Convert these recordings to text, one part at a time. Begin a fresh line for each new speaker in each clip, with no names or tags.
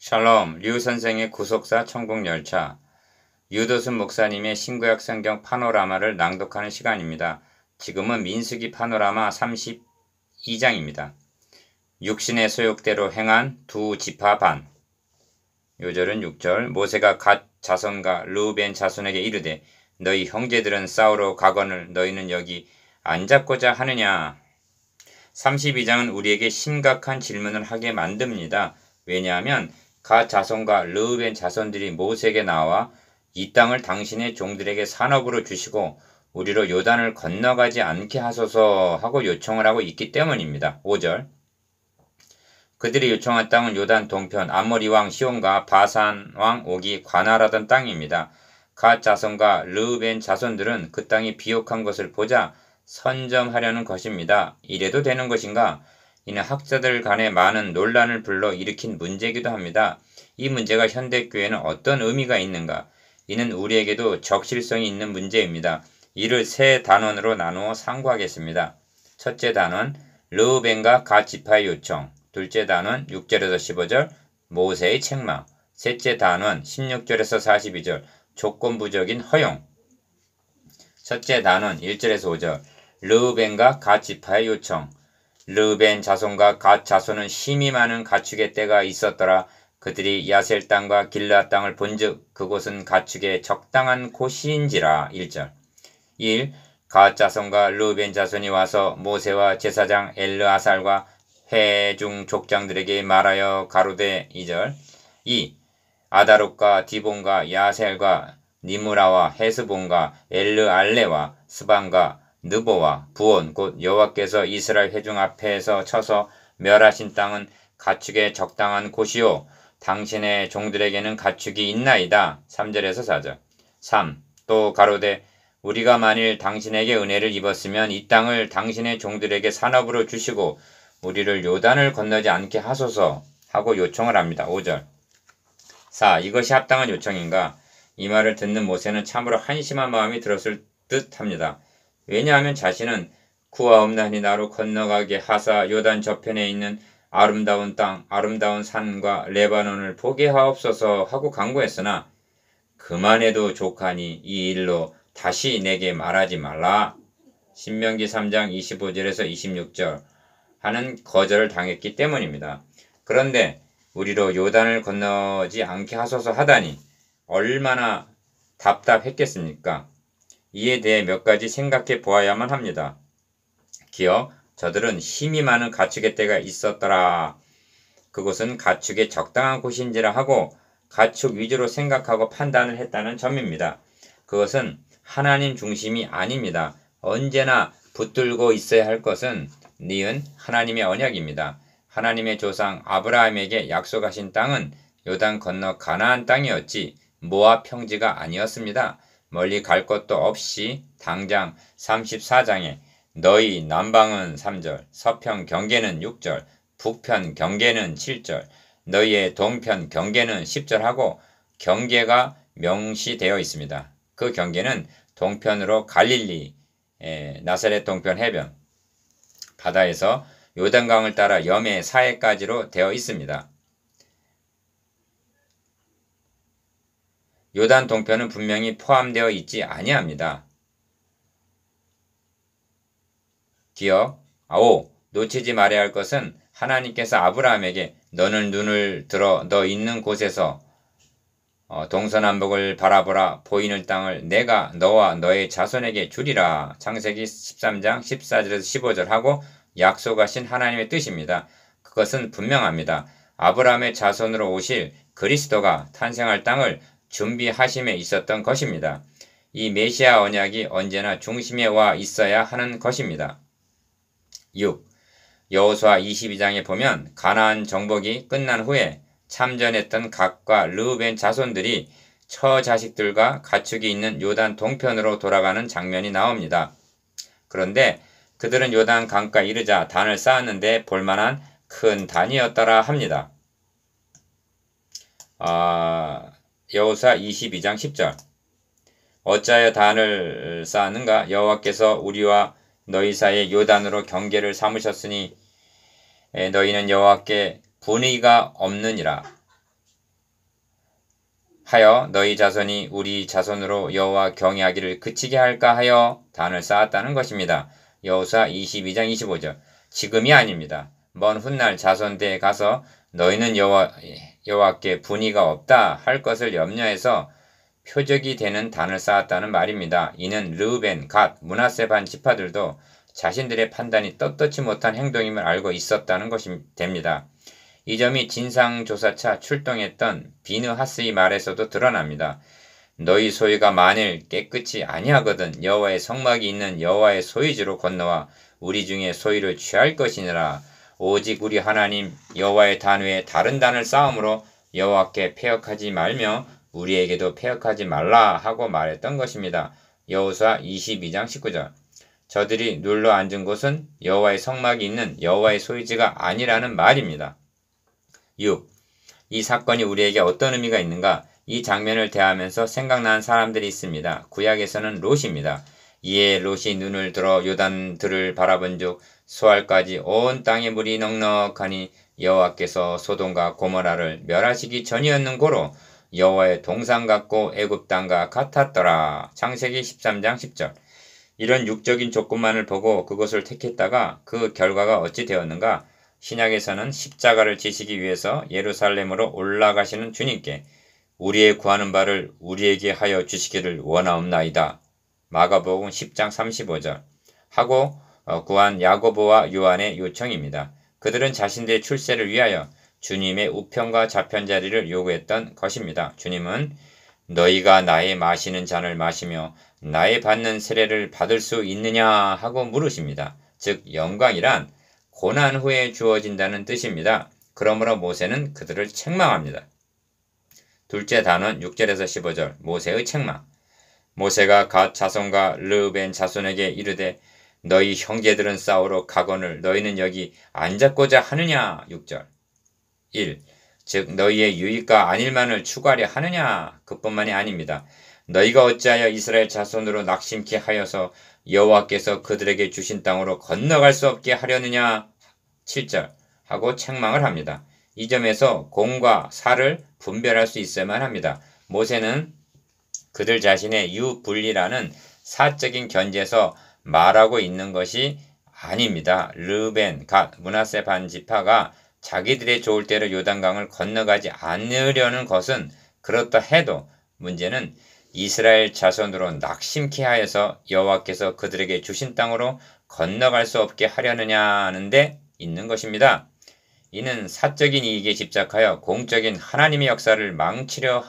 샬롬, 류 선생의 구속사 천국열차. 유도순 목사님의 신구약 성경 파노라마를 낭독하는 시간입니다. 지금은 민수기 파노라마 32장입니다. 육신의 소욕대로 행한 두 지파 반. 요절은 6절. 모세가 갓 자손과 르우벤 자손에게 이르되 너희 형제들은 싸우러 가거늘 너희는 여기 앉았고자 하느냐. 32장은 우리에게 심각한 질문을 하게 만듭니다. 왜냐하면 갓 자손과 르우벤 자손들이 모세에게 나와 이 땅을 당신의 종들에게 산업으로 주시고 우리로 요단을 건너가지 않게 하소서 하고 요청을 하고 있기 때문입니다. 5절. 그들이 요청한 땅은 요단 동편 아모리 왕 시온과 바산 왕 옥이 관할하던 땅입니다. 갓 자손과 르우벤 자손들은 그 땅이 비옥한 것을 보자 선점하려는 것입니다. 이래도 되는 것인가? 이는 학자들 간에 많은 논란을 불러 일으킨 문제이기도 합니다. 이 문제가 현대교회에는 어떤 의미가 있는가? 이는 우리에게도 적실성이 있는 문제입니다. 이를 세 단원으로 나누어 상고하겠습니다. 첫째 단원, 르우벤과 갓 지파의 요청. 둘째 단원, 6절에서 15절, 모세의 책망. 셋째 단원, 16절에서 42절, 조건부적인 허용. 첫째 단원, 1절에서 5절, 르우벤과 갓 지파의 요청. 르우벤 자손과 갓 자손은 힘이 많은 가축의 떼가 있었더라. 그들이 야셀 땅과 길르앗 땅을 본즉 그곳은 가축의 적당한 곳이인지라. 1절. 1. 갓 자손과 르우벤 자손이 와서 모세와 제사장 엘르아살과 회중 족장들에게 말하여 가로되. 2절. 2. 아다롯과 디본과 야셀과 니무라와 헤스본과 엘르알레와 스반과 느보와 부온 곧 여호와께서 이스라엘 회중 앞에서 쳐서 멸하신 땅은 가축의 적당한 곳이요 당신의 종들에게는 가축이 있나이다. 3절에서 4절. 3. 또 가로되 우리가 만일 당신에게 은혜를 입었으면 이 땅을 당신의 종들에게 산업으로 주시고 우리를 요단을 건너지 않게 하소서 하고 요청을 합니다. 5절. 4. 이것이 합당한 요청인가? 이 말을 듣는 모세는 참으로 한심한 마음이 들었을 듯 합니다. 왜냐하면 자신은 구하옵나니 나로 건너가게 하사 요단 저편에 있는 아름다운 땅, 아름다운 산과 레바논을 보게 하옵소서 하고 간구했으나 그만해도 족하니 이 일로 다시 내게 말하지 말라. 신명기 3장 25절에서 26절 하는 거절을 당했기 때문입니다. 그런데 우리로 요단을 건너지 않게 하소서 하다니 얼마나 답답했겠습니까? 이에 대해 몇 가지 생각해 보아야만 합니다. 기어 저들은 힘이 많은 가축의 떼가 있었더라. 그곳은 가축의 적당한 곳인지라 하고 가축 위주로 생각하고 판단을 했다는 점입니다. 그것은 하나님 중심이 아닙니다. 언제나 붙들고 있어야 할 것은 니은 하나님의 언약입니다. 하나님의 조상 아브라함에게 약속하신 땅은 요단 건너 가나안 땅이었지 모압 평지가 아니었습니다. 멀리 갈 것도 없이 당장 34장에 너희 남방은 3절, 서편 경계는 6절, 북편 경계는 7절, 너희의 동편 경계는 10절 하고 경계가 명시되어 있습니다. 그 경계는 동편으로 갈릴리, 나사렛 동편 해변, 바다에서 요단강을 따라 염해 사해까지로 되어 있습니다. 요단 동편은 분명히 포함되어 있지 아니합니다. 기억 5. 놓치지 말아야 할 것은 하나님께서 아브라함에게 너는 눈을 들어 너 있는 곳에서 동서남북을 바라보라 보이는 땅을 내가 너와 너의 자손에게 주리라. 창세기 13장 14절에서 15절 하고 약속하신 하나님의 뜻입니다. 그것은 분명합니다. 아브라함의 자손으로 오실 그리스도가 탄생할 땅을 준비하심에 있었던 것입니다. 이 메시아 언약이 언제나 중심에 와 있어야 하는 것입니다. 6. 여호수아 22장에 보면 가나안 정복이 끝난 후에 참전했던 갓과 르우벤 자손들이 처자식들과 가축이 있는 요단 동편으로 돌아가는 장면이 나옵니다. 그런데 그들은 요단 강가 이르자 단을 쌓았는데 볼만한 큰 단이었더라 합니다. 여호수아 22장 10절. 어찌하여 단을 쌓았는가? 여호와께서 우리와 너희 사이에 요단으로 경계를 삼으셨으니 너희는 여호와께 분의가 없느니라. 하여 너희 자손이 우리 자손으로 여호와 경외하기를 그치게 할까 하여 단을 쌓았다는 것입니다. 여호수아 22장 25절. 지금이 아닙니다. 먼 훗날 자손대에 가서 너희는 여호와께 분의가 없다 할 것을 염려해서 표적이 되는 단을 쌓았다는 말입니다. 이는 르우벤, 갓, 므낫세 반 지파들도 자신들의 판단이 떳떳지 못한 행동임을 알고 있었다는 것이 됩니다. 이 점이 진상조사차 출동했던 비느하스의 말에서도 드러납니다. 너희 소유가 만일 깨끗이 아니하거든 여호와의 성막이 있는 여호와의 소유지로 건너와 우리 중에 소유를 취할 것이니라. 오직 우리 하나님 여호와의 단 외에 다른 단을 쌓음으로 여호와께 패역하지 말며 우리에게도 패역하지 말라 하고 말했던 것입니다. 여호수아 22장 19절. 저들이 눌러 앉은 곳은 여호와의 성막이 있는 여호와의 소유지가 아니라는 말입니다. 6. 이 사건이 우리에게 어떤 의미가 있는가? 이 장면을 대하면서 생각나는 사람들이 있습니다. 구약에서는 롯입니다. 이에 롯이 눈을 들어 요단들을 바라본즉 소알까지 온 땅의 물이 넉넉하니 여호와께서 소돔과 고모라를 멸하시기 전이었는 고로 여호와의 동상 같고 애굽 땅과 같았더라. 창세기 13장 10절. 이런 육적인 조건만을 보고 그것을 택했다가 그 결과가 어찌 되었는가? 신약에서는 십자가를 지시기 위해서 예루살렘으로 올라가시는 주님께 우리의 구하는 바를 우리에게 하여 주시기를 원하옵나이다. 마가복음 10장 35절 하고 구한 야고보와 요한의 요청입니다. 그들은 자신들의 출세를 위하여 주님의 우편과 좌편 자리를 요구했던 것입니다. 주님은 너희가 나의 마시는 잔을 마시며 나의 받는 세례를 받을 수 있느냐 하고 물으십니다. 즉 영광이란 고난 후에 주어진다는 뜻입니다. 그러므로 모세는 그들을 책망합니다. 둘째 단원 6절에서 15절 모세의 책망. 모세가 갓 자손과 르우벤 자손에게 이르되 너희 형제들은 싸우러 가거늘 너희는 여기 앉았고자 하느냐. 6절 1. 즉 너희의 유익과 안일만을 추구하려 하느냐. 그뿐만이 아닙니다. 너희가 어찌하여 이스라엘 자손으로 낙심케 하여서 여호와께서 그들에게 주신 땅으로 건너갈 수 없게 하려느냐. 7절 하고 책망을 합니다. 이 점에서 공과 사를 분별할 수 있어야만 합니다. 모세는 그들 자신의 유분리라는 사적인 견지에서 말하고 있는 것이 아닙니다. 르벤, 갓, 므낫세 반 지파가 자기들의 좋을 대로 요단강을 건너가지 않으려는 것은 그렇다 해도 문제는 이스라엘 자손으로 낙심케 하여서 여호와께서 그들에게 주신 땅으로 건너갈 수 없게 하려느냐는 데 있는 것입니다. 이는 사적인 이익에 집착하여 공적인 하나님의 역사를 망치려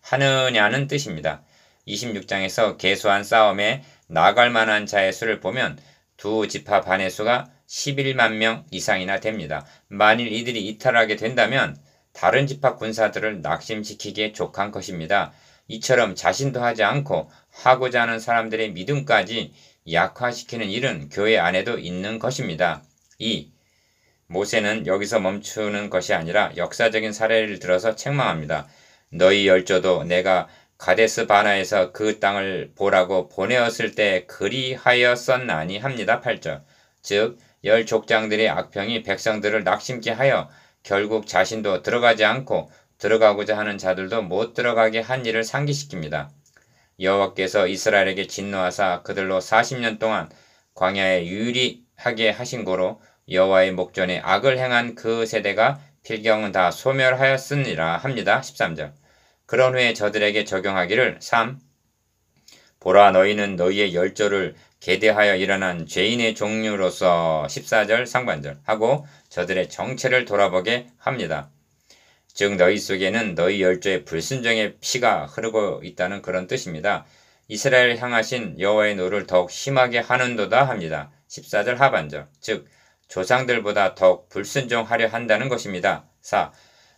하느냐는 뜻입니다. 26장에서 계수한 싸움에 나갈 만한 자의 수를 보면 두 지파 반의 수가 11만 명 이상이나 됩니다. 만일 이들이 이탈하게 된다면 다른 지파 군사들을 낙심시키기에 족한 것입니다. 이처럼 자신도 하지 않고 하고자 하는 사람들의 믿음까지 약화시키는 일은 교회 안에도 있는 것입니다. 2. 모세는 여기서 멈추는 것이 아니라 역사적인 사례를 들어서 책망합니다. 너희 열조도 내가 가데스 바나에서 그 땅을 보라고 보내었을 때 그리하였었나니 합니다. 8절. 즉 열 족장들의 악평이 백성들을 낙심케 하여 결국 자신도 들어가지 않고 들어가고자 하는 자들도 못 들어가게 한 일을 상기시킵니다. 여호와께서 이스라엘에게 진노하사 그들로 40년 동안 광야에 유리하게 하신 고로 여호와의 목전에 악을 행한 그 세대가 필경은 다 소멸하였으니라 합니다. 13절. 그런 후에 저들에게 적용하기를 3. 보라 너희는 너희의 열조를 계대하여 일어난 죄인의 종류로서 14절 상반절 하고 저들의 정체를 돌아보게 합니다. 즉 너희 속에는 너희 열조의 불순종의 피가 흐르고 있다는 그런 뜻입니다. 이스라엘을 향하신 여호와의 노를 더욱 심하게 하는도다 합니다. 14절 하반절. 즉 조상들보다 더욱 불순종하려 한다는 것입니다. 4.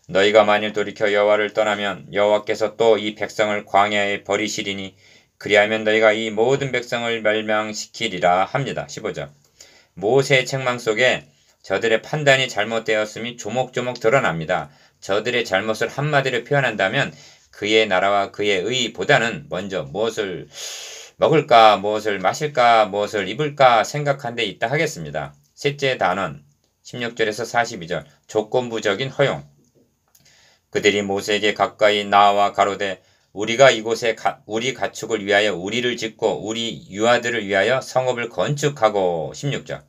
너희가 만일 돌이켜 여호와를 떠나면 여호와께서 또 이 백성을 광야에 버리시리니 그리하면 너희가 이 모든 백성을 멸망시키리라 합니다. 15절. 모세의 책망 속에 저들의 판단이 잘못되었음이 조목조목 드러납니다. 저들의 잘못을 한마디로 표현한다면 그의 나라와 그의 의보다는 먼저 무엇을 먹을까, 무엇을 마실까, 무엇을 입을까 생각한 데 있다 하겠습니다. 셋째 단원 16절에서 42절 조건부적인 허용. 그들이 모세에게 가까이 나와 가로되 우리가 이곳에 우리 가축을 위하여 우리를 짓고 우리 유아들을 위하여 성읍을 건축하고 16절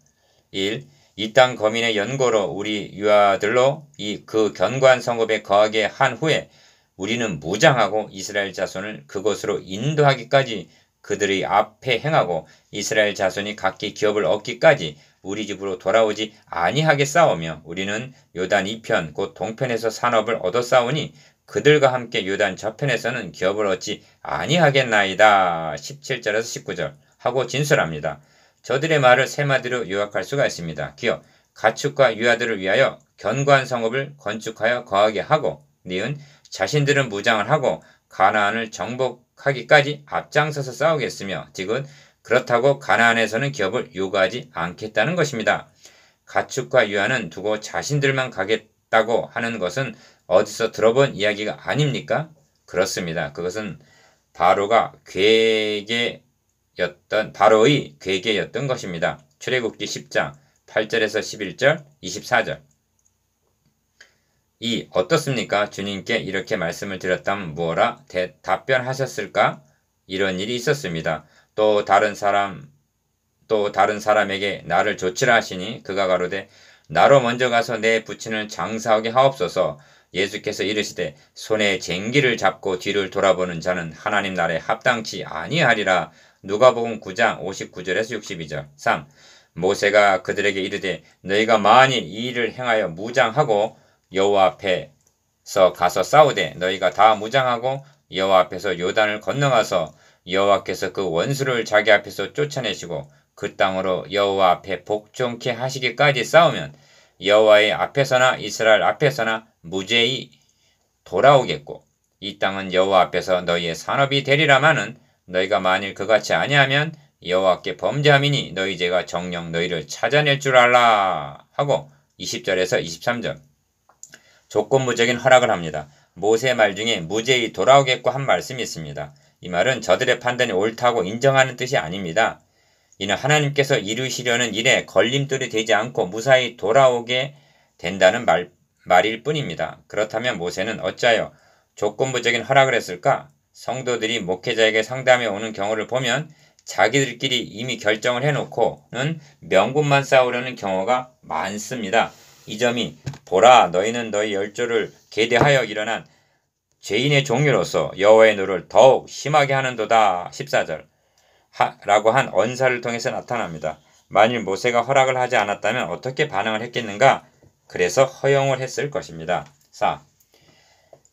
1. 이 땅 거민의 연고로 우리 유아들로 그 견고한 성읍에 거하게 한 후에 우리는 무장하고 이스라엘 자손을 그곳으로 인도하기까지 그들의 앞에 행하고 이스라엘 자손이 각기 기업을 얻기까지 우리 집으로 돌아오지 아니하게 싸우며 우리는 요단 이편 곧 동편에서 산업을 얻어 싸우니 그들과 함께 요단 저편에서는 기업을 얻지 아니하겠나이다. 17절에서 19절 하고 진술합니다. 저들의 말을 세 마디로 요약할 수가 있습니다. 기업, 가축과 유아들을 위하여 견고한 성읍을 건축하여 거하게 하고 니은 자신들은 무장을 하고 가나안을 정복하기까지 앞장서서 싸우겠으며 지금 그렇다고 가나안에서는 기업을 요구하지 않겠다는 것입니다. 가축과 유아는 두고 자신들만 가겠다고 하는 것은 어디서 들어본 이야기가 아닙니까? 그렇습니다. 그것은 바로의 괴계였던 것입니다. 출애굽기 10장 8절에서 11절 24절 2. 어떻습니까? 주님께 이렇게 말씀을 드렸다면 무엇라 답변하셨을까? 이런 일이 있었습니다. 또 다른 사람에게 나를 조치라 하시니 그가 가로되 나로 먼저 가서 내 부친을 장사하게 하옵소서. 예수께서 이르시되 손에 쟁기를 잡고 뒤를 돌아보는 자는 하나님 나라에 합당치 아니하리라. 누가복음 9장 59절에서 62절 3. 모세가 그들에게 이르되 너희가 만일 이 일을 행하여 무장하고 여호와 앞에서 가서 싸우되 너희가 다 무장하고 여호와 앞에서 요단을 건너가서 여호와께서 그 원수를 자기 앞에서 쫓아내시고 그 땅으로 여호와 앞에 복종케 하시기까지 싸우면 여호와의 앞에서나 이스라엘 앞에서나 무죄히 돌아오겠고 이 땅은 여호와 앞에서 너희의 산업이 되리라마는 너희가 만일 그같이 아니하면 여호와께 범죄함이니 너희 죄가 정녕 너희를 찾아낼 줄 알라 하고 20절에서 23절 조건부적인 허락을 합니다. 모세의 말 중에 무죄히 돌아오겠고 한 말씀이 있습니다. 이 말은 저들의 판단이 옳다고 인정하는 뜻이 아닙니다. 이는 하나님께서 이루시려는 일에 걸림돌이 되지 않고 무사히 돌아오게 된다는 말일 뿐입니다. 그렇다면 모세는 어찌하여 조건부적인 허락을 했을까? 성도들이 목회자에게 상담해 오는 경우를 보면 자기들끼리 이미 결정을 해놓고는 명분만 쌓으려는 경우가 많습니다. 이 점이 보라 너희는 너희 열조를 계대하여 일어난 죄인의 종류로서 여호와의 노를 더욱 심하게 하는도다. 14절 라고 한 언사를 통해서 나타납니다. 만일 모세가 허락을 하지 않았다면 어떻게 반응을 했겠는가? 그래서 허용을 했을 것입니다. 4.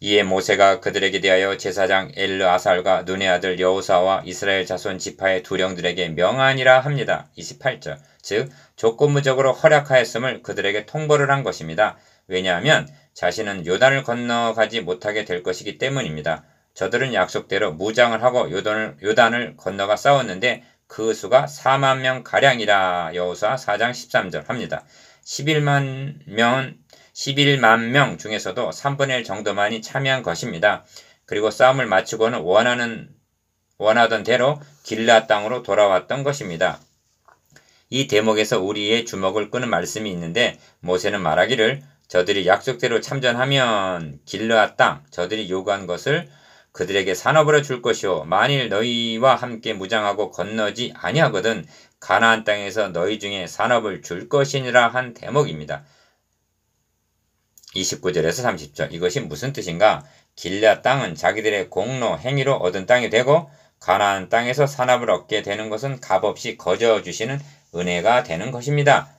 이에 모세가 그들에게 대하여 제사장 엘르아살과 눈의 아들 여호사와 이스라엘 자손 지파의 두령들에게 명하니라 합니다. 28절 즉 조건부적으로 허락하였음을 그들에게 통보를 한 것입니다. 왜냐하면 자신은 요단을 건너가지 못하게 될 것이기 때문입니다. 저들은 약속대로 무장을 하고 요단을 건너가 싸웠는데 그 수가 4만 명 가량이라 여호수아 4장 13절 합니다. 11만 명 중에서도 3분의 1 정도만이 참여한 것입니다. 그리고 싸움을 마치고는 원하던 대로 길르앗 땅으로 돌아왔던 것입니다. 이 대목에서 우리의 주목을 끄는 말씀이 있는데 모세는 말하기를 저들이 약속대로 참전하면 길르앗 땅 저들이 요구한 것을 그들에게 산업으로 줄 것이요 만일 너희와 함께 무장하고 건너지 아니하거든 가나안 땅에서 너희 중에 산업을 줄 것이니라 한 대목입니다. 29절에서 30절 이것이 무슨 뜻인가? 길르앗 땅은 자기들의 공로 행위로 얻은 땅이 되고 가나안 땅에서 산업을 얻게 되는 것은 값없이 거저 주시는 은혜가 되는 것입니다.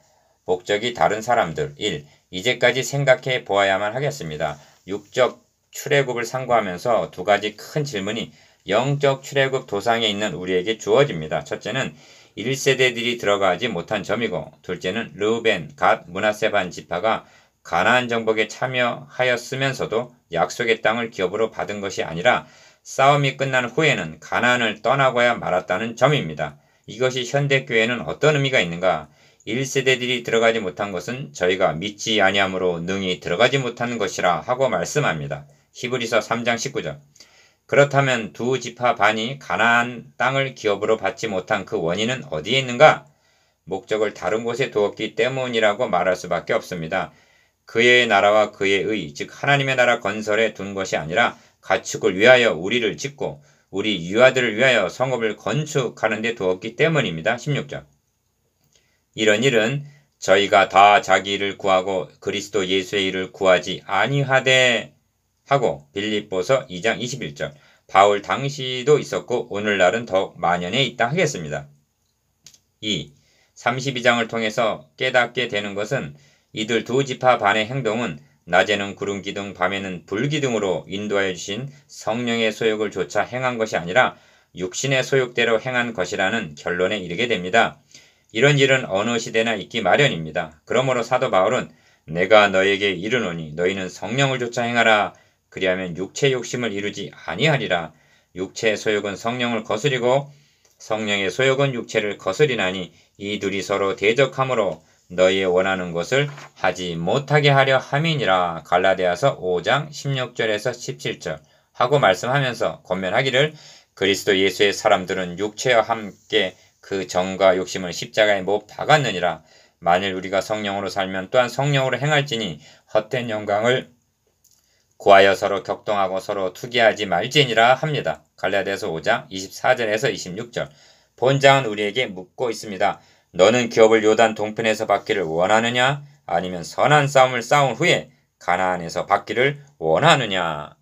목적이 다른 사람들 1. 이제까지 생각해 보아야만 하겠습니다. 육적 출애굽을 상고하면서 두 가지 큰 질문이 영적 출애굽 도상에 있는 우리에게 주어집니다. 첫째는 1세대들이 들어가지 못한 점이고 둘째는 르우벤, 갓, 므낫세 반 지파가 가나안 정복에 참여하였으면서도 약속의 땅을 기업으로 받은 것이 아니라 싸움이 끝난 후에는 가나안을 떠나고야 말았다는 점입니다. 이것이 현대교회는 어떤 의미가 있는가? 1세대들이 들어가지 못한 것은 저희가 믿지 아니함으로 능히 들어가지 못하는 것이라 하고 말씀합니다. 히브리서 3장 19절 그렇다면 두 지파 반이 가나안 땅을 기업으로 받지 못한 그 원인은 어디에 있는가? 목적을 다른 곳에 두었기 때문이라고 말할 수밖에 없습니다. 그의 나라와 그의 의, 즉 하나님의 나라 건설에 둔 것이 아니라 가축을 위하여 우리를 짓고 우리 유아들을 위하여 성읍을 건축하는 데 두었기 때문입니다. 16절. 이런 일은 저희가 다 자기 일을 구하고 그리스도 예수의 일을 구하지 아니하되 하고 빌립보서 2장 21절. 바울 당시도 있었고 오늘날은 더욱 만연해 있다 하겠습니다. 2. 32장을 통해서 깨닫게 되는 것은 이들 두 지파 반의 행동은 낮에는 구름 기둥, 밤에는 불 기둥으로 인도하여 주신 성령의 소욕을 조차 행한 것이 아니라 육신의 소욕대로 행한 것이라는 결론에 이르게 됩니다. 이런 일은 어느 시대나 있기 마련입니다. 그러므로 사도 바울은 내가 너에게 이르노니 너희는 성령을 조차 행하라. 그리하면 육체의 욕심을 이루지 아니하리라. 육체의 소욕은 성령을 거스리고 성령의 소욕은 육체를 거스리나니 이 둘이 서로 대적하므로 너희의 원하는 것을 하지 못하게 하려 함이니라. 갈라디아서 5장 16절에서 17절 하고 말씀하면서 권면하기를 그리스도 예수의 사람들은 육체와 함께 그 정과 욕심을 십자가에 못 박았느니라. 만일 우리가 성령으로 살면 또한 성령으로 행할지니 헛된 영광을 구하여 서로 격동하고 서로 투기하지 말지니라 합니다. 갈라디아서 5장 24절에서 26절. 본장은 우리에게 묻고 있습니다. 너는 기업을 요단 동편에서 받기를 원하느냐? 아니면 선한 싸움을 싸운 후에 가나안에서 받기를 원하느냐?